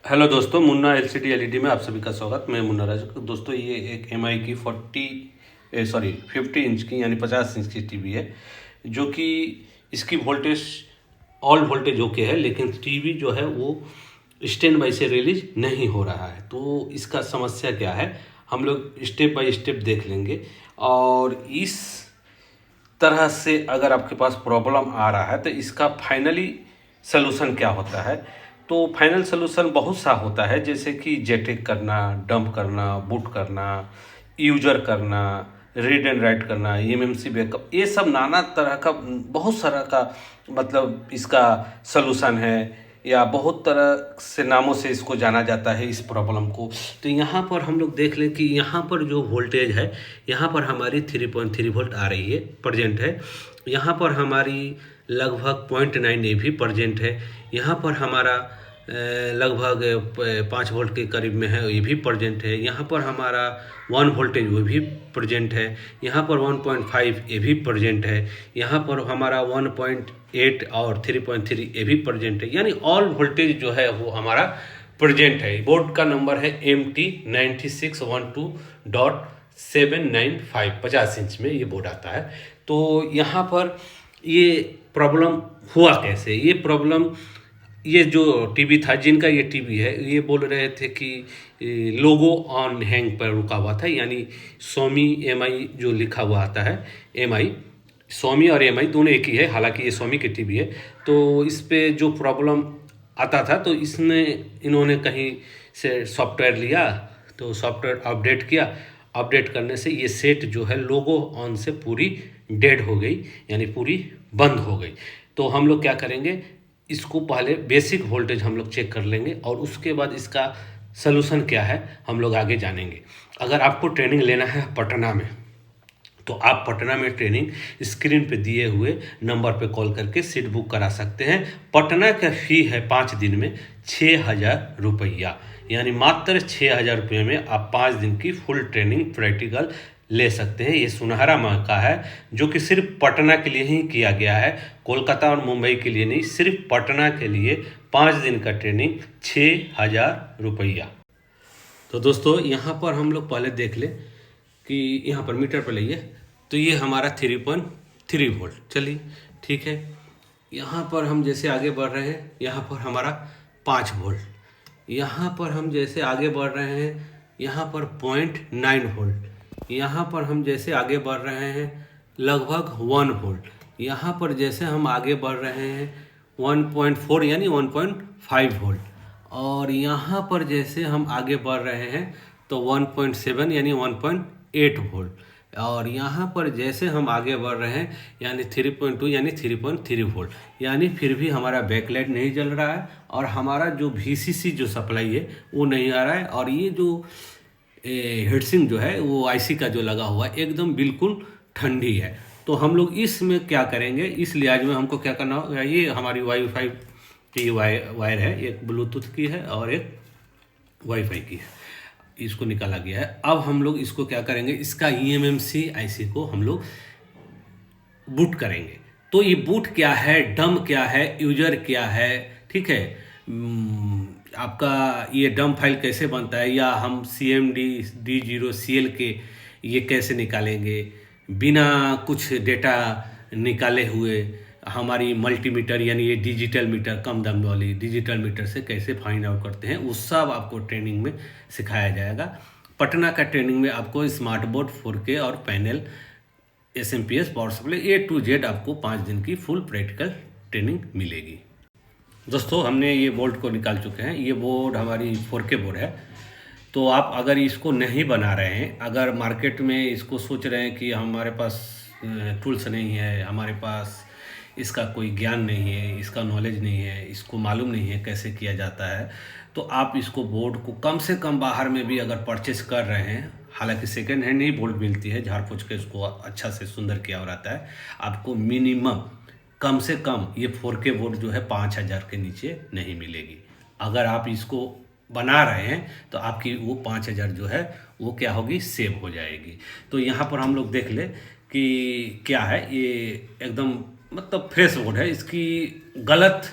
Hello दोस्तों, Munna LCD LED में आप सभी का स्वागत। मैं मुन्ना राज। दोस्तों, ये एक एमआई की 50 इंच की यानी 50 इंच की टीवी है, जो कि इसकी वोल्टेज ऑल वोल्टेज ओके है, लेकिन टीवी जो है वो स्टैंड बाई से रिलीज नहीं हो रहा है। तो इसका समस्या क्या है, हम लोग स्टेप बाय स्टेप देख लेंगे। और इस तरह से अगर आपके पास प्रॉब्लम आ रहा है तो इसका फाइनली सलूशन क्या होता है। तो फाइनल सलूशन बहुत सा होता है, जैसे कि जेटिक करना, डंप करना, बूट करना, यूजर करना, रीड एंड राइट करना, एमएमसी बैकअप, ये सब नाना तरह का बहुत सारा का मतलब इसका सलूशन है, या बहुत तरह से नामों से इसको जाना जाता है इस प्रॉब्लम को। तो यहाँ पर हम लोग देख लें कि यहाँ पर जो वोल्टेज है, यहाँ पर हमारी 3.3 वोल्ट आ रही है, प्रेजेंट है। यहाँ पर हमारी लगभग 0.9 ये भी प्रेजेंट है। यहाँ पर हमारा लगभग 5 वोल्ट के करीब में है, ये भी प्रेजेंट है। यहाँ पर हमारा 1 वोल्टेज वो भी प्रेजेंट है। यहाँ पर 1.5 ये भी प्रेजेंट है। यहाँ पर हमारा 1.8 और 3.3 ये भी प्रेजेंट है, यानी ऑल वोल्टेज जो है वो हमारा प्रेजेंट है। बोर्ड का नंबर है MT9612.795, 50 इंच में ये बोर्ड आता है। तो यहाँ पर ये प्रॉब्लम हुआ कैसे, ये प्रॉब्लम, ये जो टीवी था, जिनका ये टीवी है, ये बोल रहे थे कि लोगो ऑन हैंग पर रुका हुआ था, यानी सोमी एमआई जो लिखा हुआ आता है, एमआई, सोमी और एमआई दोनों एक ही है, हालांकि ये सोमी की टीवी है। तो इस पे जो प्रॉब्लम आता था, तो इन्होंने कहीं से सॉफ्टवेयर लिया, तो सॉफ्टवेयर अपडेट किया। अपडेट करने से ये सेट जो है लोगो ऑन से पूरी डेड हो गई, यानी पूरी बंद हो गई। तो हम लोग क्या करेंगे, इसको पहले बेसिक वोल्टेज हम लोग चेक कर लेंगे, और उसके बाद इसका सलूशन क्या है हम लोग आगे जानेंगे। अगर आपको ट्रेनिंग लेना है पटना में, तो आप पटना में ट्रेनिंग स्क्रीन पे दिए हुए नंबर पे कॉल करके सीट बुक करा सकते हैं। पटना का फ़ी है 5 दिन में 6,000 रुपया, यानी मात्र 6,000 रुपये में आप 5 दिन की फुल ट्रेनिंग प्रैक्टिकल ले सकते हैं। ये सुनहरा मौका है जो कि सिर्फ पटना के लिए ही किया गया है, कोलकाता और मुंबई के लिए नहीं, सिर्फ पटना के लिए 5 दिन का ट्रेनिंग 6,000 रुपया। तो दोस्तों, यहाँ पर हम लोग पहले देख लें कि यहाँ पर मीटर पर लेइए, तो ये हमारा 3.3 वोल्ट, चलिए ठीक है। यहाँ पर हम जैसे आगे बढ़ रहे हैं, यहाँ पर हमारा 5 वोल्ट। यहाँ पर हम जैसे आगे बढ़ रहे हैं, यहाँ पर 0.9 वोल्ट। यहाँ पर हम जैसे आगे बढ़ रहे हैं लगभग 1 वोल्ट। यहाँ पर जैसे हम आगे बढ़ रहे हैं 1.4 यानी 1.5 वोल्ट। और यहाँ पर जैसे हम आगे बढ़ रहे हैं तो 1.7 यानी 1.8 वोल्ट। और यहाँ पर जैसे हम आगे बढ़ रहे हैं यानी 3.2 यानी 3.3 वोल्ट, यानी फिर भी हमारा बैकलाइट नहीं जल रहा है, और हमारा जो VCC जो सप्लाई है वो नहीं आ रहा है। और ये जो हेडसिंग जो है वो IC का जो लगा हुआ है एकदम बिल्कुल ठंडी है। तो हम लोग इसमें क्या करेंगे, इस लिहाज में हमको क्या करना होगा, ये हमारी वाईफाई की वायर है, एक ब्लूटूथ की है और एक वाईफाई की है, इसको निकाला गया है। अब हम लोग इसको क्या करेंगे, इसका eMMC IC को हम लोग बूट करेंगे। तो ये बूट क्या है, डम क्या है, यूजर क्या है, ठीक है। आपका ये डम फाइल कैसे बनता है, या हम CMD D0CL के ये कैसे निकालेंगे बिना कुछ डेटा निकाले हुए। हमारी मल्टीमीटर यानी ये डिजिटल मीटर, कम दाम वाली डिजिटल मीटर से कैसे फाइंड आउट करते हैं, वो सब आपको ट्रेनिंग में सिखाया जाएगा। पटना का ट्रेनिंग में आपको स्मार्ट बोर्ड 4K और panel, SMPS, power supply A to Z आपको 5 दिन की फुल प्रैक्टिकल ट्रेनिंग मिलेगी। दोस्तों, हमने ये बोर्ड को निकाल चुके हैं। ये बोर्ड हमारी 4K बोर्ड है। तो आप अगर इसको नहीं बना रहे हैं, अगर मार्केट में इसको सोच रहे हैं कि हमारे पास टूल्स नहीं है, हमारे पास इसका कोई ज्ञान नहीं है, इसका नॉलेज नहीं है, इसको मालूम नहीं है कैसे किया जाता है, तो आप इसको बोर्ड को कम से कम बाहर में भी अगर परचेस कर रहे हैं, हालांकि सेकेंड हैंड ही बोर्ड मिलती है, झाड़ फूँच के उसको अच्छा से सुंदर किया हो रहता है, आपको मिनिमम कम से कम ये 4K बोर्ड जो है 5,000 के नीचे नहीं मिलेगी। अगर आप इसको बना रहे हैं तो आपकी वो 5,000 जो है वो क्या होगी, सेव हो जाएगी। तो यहाँ पर हम लोग देख ले कि क्या है, ये एकदम मतलब फ्रेश बोर्ड है। इसकी गलत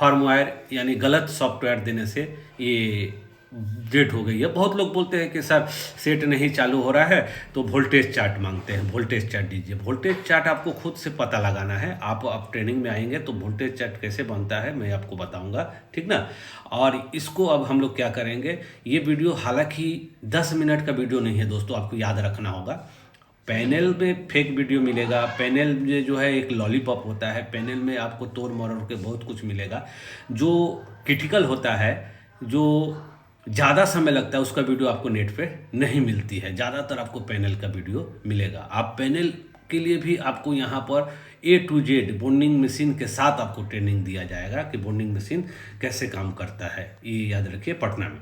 फार्मवेयर यानी गलत सॉफ्टवेयर देने से ये डेड हो गई है। बहुत लोग बोलते हैं कि सर सेट नहीं चालू हो रहा है तो वोल्टेज चार्ट मांगते हैं, वोल्टेज चार्ट दीजिए। वोल्टेज चार्ट आपको खुद से पता लगाना है। आप ट्रेनिंग में आएंगे तो वोल्टेज चार्ट कैसे बनता है मैं आपको बताऊंगा, ठीक ना। और इसको अब हम लोग क्या करेंगे, ये वीडियो हालांकि 10 मिनट का वीडियो नहीं है दोस्तों, आपको याद रखना होगा। पैनल में फेक वीडियो मिलेगा, पैनल में जो है एक लॉलीपॉप होता है, पैनल में आपको तोड़ मरोड़ के बहुत कुछ मिलेगा। जो क्रिटिकल होता है, जो ज़्यादा समय लगता है, उसका वीडियो आपको नेट पे नहीं मिलती है। ज़्यादातर आपको पैनल का वीडियो मिलेगा। आप पैनल के लिए भी आपको यहाँ पर A to Z bonding machine के साथ आपको ट्रेनिंग दिया जाएगा कि बॉन्डिंग मशीन कैसे काम करता है, ये याद रखिए पटना में।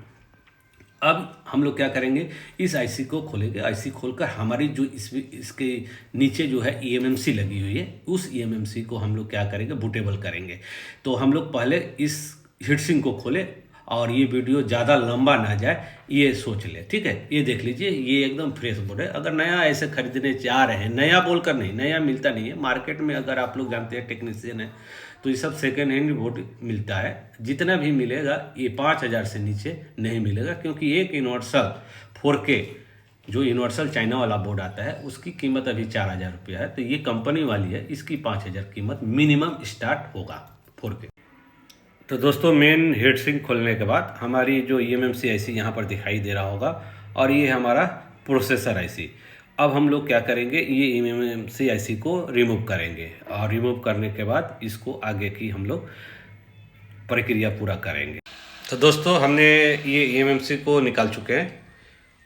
अब हम लोग क्या करेंगे, इस आईसी को खोलेंगे। आईसी खोलकर हमारी जो इसके नीचे जो है ईएमएमसी लगी हुई है, उस ईएमएमसी को हम लोग क्या करेंगे, बूटेबल करेंगे। तो हम लोग पहले इस हीटसिंक को खोले और ये वीडियो ज़्यादा लंबा ना जाए ये सोच ले, ठीक है। ये देख लीजिए, ये एकदम फ्रेश बोर्ड है। अगर नया ऐसे खरीदने जा रहे हैं, नया बोलकर नहीं, नया मिलता नहीं है मार्केट में। अगर आप लोग जानते हैं टेक्नीशियन है तो ये सब सेकेंड हैंड बोर्ड मिलता है। जितना भी मिलेगा ये 5,000 से नीचे नहीं मिलेगा, क्योंकि एक यूनिवर्सल 4K जो यूनिवर्सल चाइना वाला बोर्ड आता है उसकी कीमत अभी 4,000 रुपया है। तो ये कंपनी वाली है, इसकी 5,000 कीमत मिनिमम स्टार्ट होगा 4K। तो दोस्तों मेन हीटसिंक खोलने के बाद हमारी जो ईएमएमसी आईसी यहाँ पर दिखाई दे रहा होगा, और ये हमारा प्रोसेसर आईसी। अब हम लोग क्या करेंगे, ये ईएमएमसी आईसी को रिमूव करेंगे, और रिमूव करने के बाद इसको आगे की हम लोग प्रक्रिया पूरा करेंगे। तो दोस्तों हमने ये ईएमएमसी को निकाल चुके हैं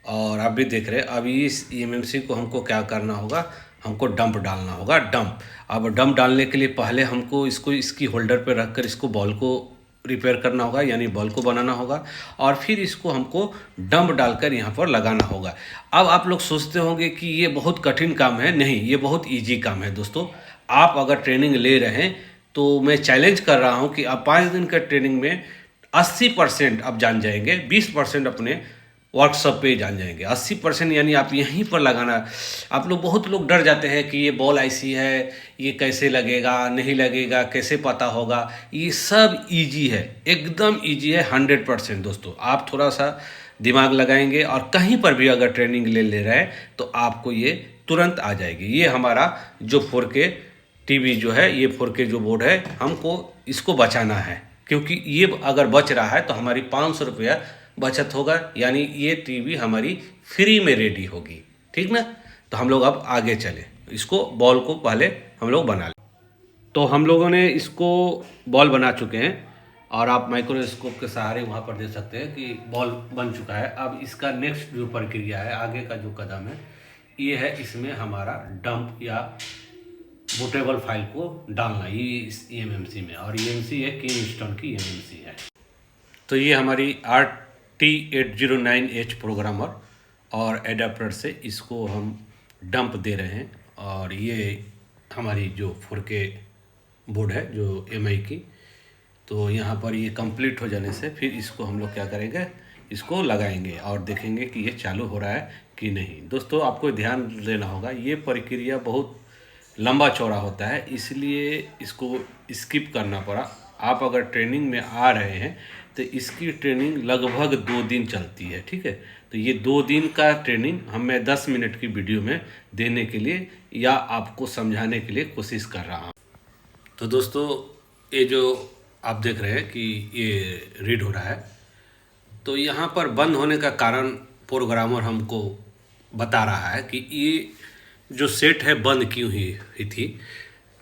और आप भी देख रहे हैं। अब इस ईएमएमसी को हमको क्या करना होगा, हमको डंप डालना होगा, डंप। अब डंप डालने के लिए पहले हमको इसको इसकी होल्डर पे रखकर इसको बॉल को रिपेयर करना होगा, यानी बॉल को बनाना होगा, और फिर इसको हमको डंप डालकर यहाँ पर लगाना होगा। अब आप लोग सोचते होंगे कि ये बहुत कठिन काम है। नहीं, ये बहुत इजी काम है दोस्तों। आप अगर ट्रेनिंग ले रहे हैं तो मैं चैलेंज कर रहा हूँ कि आप 5 दिन का ट्रेनिंग में 80% आप जान जाएंगे, 20% अपने वर्कशॉप पे जान जाएंगे। 80% यानी आप यहीं पर लगाना। आप लोग, बहुत लोग डर जाते हैं कि ये बॉल आईसी है, ये कैसे लगेगा, नहीं लगेगा, कैसे पता होगा। ये सब इजी है, एकदम इजी है 100% दोस्तों। आप थोड़ा सा दिमाग लगाएंगे और कहीं पर भी अगर ट्रेनिंग ले रहे हैं तो आपको ये तुरंत आ जाएगी। ये हमारा जो 4K टीवी जो है, ये 4K जो बोर्ड है, हमको इसको बचाना है, क्योंकि ये अगर बच रहा है तो हमारी 500 रुपया बचत होगा, यानी ये टीवी हमारी फ्री में रेडी होगी, ठीक ना। तो हम लोग अब आगे चले, इसको बॉल को पहले हम लोग बना लें। तो हम लोगों ने इसको बॉल बना चुके हैं और आप माइक्रोस्कोप के सहारे वहाँ पर देख सकते हैं कि बॉल बन चुका है। अब इसका नेक्स्ट जो प्रक्रिया है, आगे का जो कदम है, ये है इसमें हमारा डंप या बूटेबल फाइल को डालना, ये इस ईएमएमसी में। और ईएमसी है किंगस्टन की ईएमएमसी है। तो ये हमारी RT809H प्रोग्रामर और एडाप्टर से इसको हम डंप दे रहे हैं। और ये हमारी जो 4K बोर्ड है जो MI की, तो यहाँ पर ये कंप्लीट हो जाने से फिर इसको हम लोग क्या करेंगे, इसको लगाएंगे और देखेंगे कि ये चालू हो रहा है कि नहीं। दोस्तों आपको ध्यान देना होगा, ये प्रक्रिया बहुत लंबा चौड़ा होता है, इसलिए इसको स्किप करना पड़ा। आप अगर ट्रेनिंग में आ रहे हैं तो इसकी ट्रेनिंग लगभग 2 दिन चलती है, ठीक है। तो ये 2 दिन का ट्रेनिंग मैं 10 मिनट की वीडियो में देने के लिए या आपको समझाने के लिए कोशिश कर रहा हूँ। तो दोस्तों ये जो आप देख रहे हैं कि ये रीड हो रहा है, तो यहाँ पर बंद होने का कारण प्रोग्रामर हमको बता रहा है कि ये जो सेट है बंद क्यों हुई थी।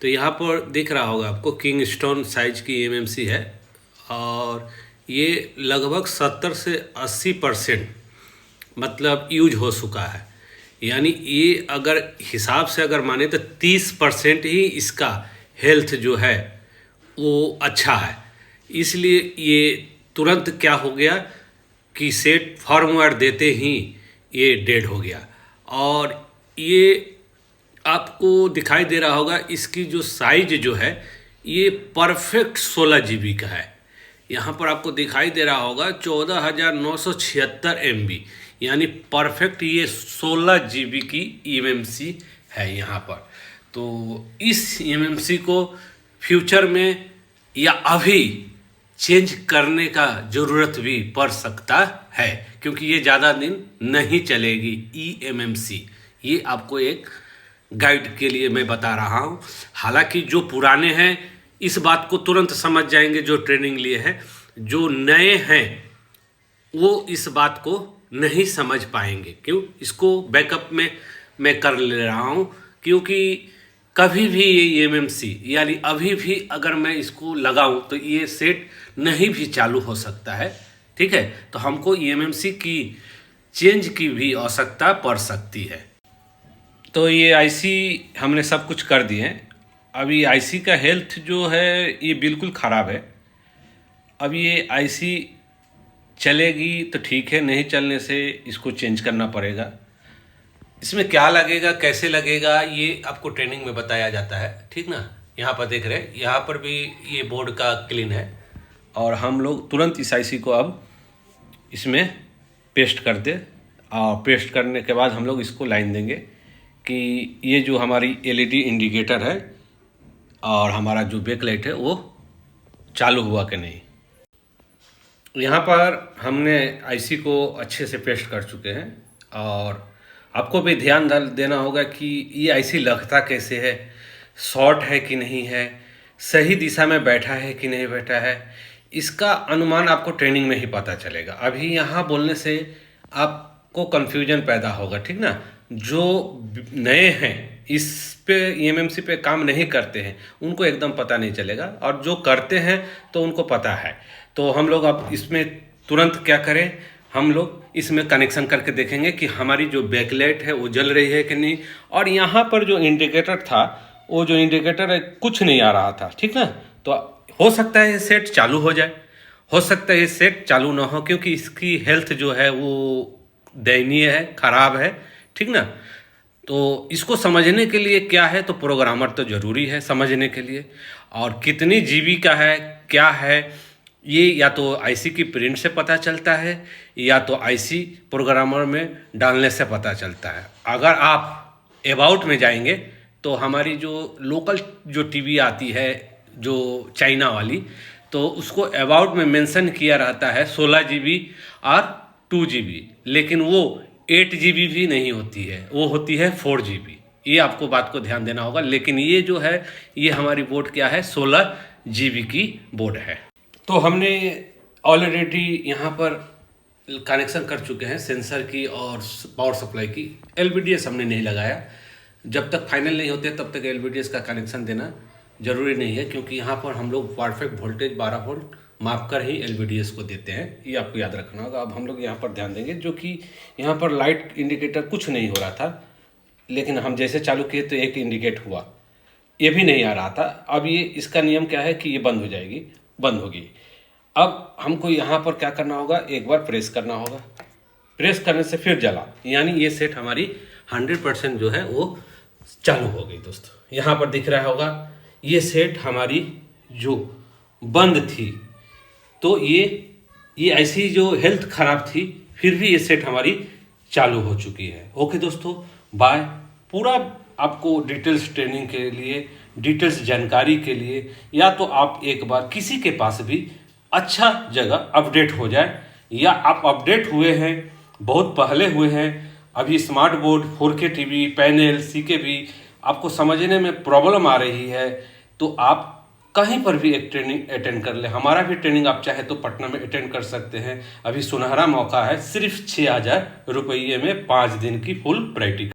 तो यहाँ पर दिख रहा होगा आपको, किंगस्टन साइज की एमएमसी है और ये लगभग 70 से 80% मतलब यूज हो चुका है। यानी ये अगर हिसाब से अगर माने तो 30% ही इसका हेल्थ जो है वो अच्छा है। इसलिए ये तुरंत क्या हो गया कि सेट फर्मवेयर देते ही ये डेड हो गया। और ये आपको दिखाई दे रहा होगा, इसकी जो साइज जो है ये परफेक्ट 16 GB का है। यहाँ पर आपको दिखाई दे रहा होगा 14,976 MB, यानी परफेक्ट ये 16 GB की एमएमसी है यहाँ पर। तो इस एमएमसी को फ्यूचर में या अभी चेंज करने का ज़रूरत भी पड़ सकता है, क्योंकि ये ज़्यादा दिन नहीं चलेगी EMMC। ये आपको एक गाइड के लिए मैं बता रहा हूँ। हालांकि जो पुराने हैं इस बात को तुरंत समझ जाएंगे जो ट्रेनिंग लिए हैं, जो नए हैं वो इस बात को नहीं समझ पाएंगे। क्यों? इसको बैकअप में मैं कर ले रहा हूँ, क्योंकि कभी भी ये EMMC यानी अभी भी अगर मैं इसको लगाऊं तो ये सेट नहीं भी चालू हो सकता है। ठीक है, तो हमको EMMC की चेंज की भी आवश्यकता पड़ सकती है। तो ये IC हमने सब कुछ कर दिए हैं। अभी IC का हेल्थ जो है ये बिल्कुल ख़राब है। अब ये IC चलेगी तो ठीक है, नहीं चलने से इसको चेंज करना पड़ेगा। इसमें क्या लगेगा, कैसे लगेगा, ये आपको ट्रेनिंग में बताया जाता है। ठीक ना, यहाँ पर देख रहे हैं, यहाँ पर भी ये बोर्ड का क्लीन है और हम लोग तुरंत इस IC को अब इसमें पेस्ट कर दे और पेस्ट करने के बाद हम लोग इसको लाइन देंगे कि ये जो हमारी LED इंडिकेटर है और हमारा जो बैक लाइट है वो चालू हुआ कि नहीं। यहाँ पर हमने IC को अच्छे से पेस्ट कर चुके हैं और आपको भी ध्यान देना होगा कि ये IC लगता कैसे है, शॉर्ट है कि नहीं है, सही दिशा में बैठा है कि नहीं बैठा है, इसका अनुमान आपको ट्रेनिंग में ही पता चलेगा। अभी यहाँ बोलने से आपको कन्फ्यूजन पैदा होगा। ठीक ना, जो नए हैं इस पे EMMC पे काम नहीं करते हैं उनको एकदम पता नहीं चलेगा, और जो करते हैं तो उनको पता है। तो हम लोग अब इसमें तुरंत क्या करें, हम लोग इसमें कनेक्शन करके देखेंगे कि हमारी जो बैकलाइट है वो जल रही है कि नहीं। और यहाँ पर जो इंडिकेटर था वो जो इंडिकेटर है कुछ नहीं आ रहा था। ठीक ना, तो हो सकता है ये सेट चालू हो जाए, हो सकता है ये सेट चालू ना हो, क्योंकि इसकी हेल्थ जो है वो दयनीय है, ख़राब है। ठीक ना, तो इसको समझने के लिए क्या है, तो प्रोग्रामर तो ज़रूरी है समझने के लिए। और कितनी GB का है क्या है ये या तो IC की प्रिंट से पता चलता है या तो IC प्रोग्रामर में डालने से पता चलता है। अगर आप अबाउट में जाएंगे तो हमारी जो लोकल जो TV आती है जो चाइना वाली, तो उसको अबाउट में मेंशन किया रहता है 16 GB और 2 GB, लेकिन वो 8 GB भी नहीं होती है, वो होती है 4 GB। ये आपको बात को ध्यान देना होगा। लेकिन ये जो है ये हमारी बोर्ड क्या है, 16 GB की बोर्ड है। तो हमने ऑलरेडी यहाँ पर कनेक्शन कर चुके हैं सेंसर की और पावर सप्लाई की। LVDS हमने नहीं लगाया, जब तक फाइनल नहीं होते तब तक LVDS का कनेक्शन देना ज़रूरी नहीं है, क्योंकि यहाँ पर हम लोग परफेक्ट वोल्टेज 12 वोल्ट माप कर ही LVDS को देते हैं, ये आपको याद रखना होगा। अब हम लोग यहाँ पर ध्यान देंगे, जो कि यहाँ पर लाइट इंडिकेटर कुछ नहीं हो रहा था, लेकिन हम जैसे चालू किए तो एक इंडिकेट हुआ, ये भी नहीं आ रहा था। अब ये इसका नियम क्या है कि ये बंद हो जाएगी, बंद होगी। अब हमको यहाँ पर क्या करना होगा, एक बार प्रेस करना होगा, प्रेस करने से फिर जला, यानी ये सेट हमारी 100% जो है वो चालू हो गई। दोस्तों यहाँ पर दिख रहा होगा ये सेट हमारी जो बंद थी, तो ये ऐसी जो हेल्थ ख़राब थी फिर भी ये सेट हमारी चालू हो चुकी है। ओके दोस्तों, बाय। पूरा आपको डिटेल्स ट्रेनिंग के लिए, डिटेल्स जानकारी के लिए, या तो आप एक बार किसी के पास भी अच्छा जगह अपडेट हो जाए, या आप अपडेट हुए हैं बहुत पहले हुए हैं, अभी smart board 4K TV panel CKB आपको समझने में प्रॉब्लम आ रही है, तो आप कहीं पर भी एक ट्रेनिंग अटेंड कर ले। हमारा भी ट्रेनिंग आप चाहे तो पटना में अटेंड कर सकते हैं। अभी सुनहरा मौका है, सिर्फ 6000 रुपये में 5 दिन की फुल प्रैक्टिकल।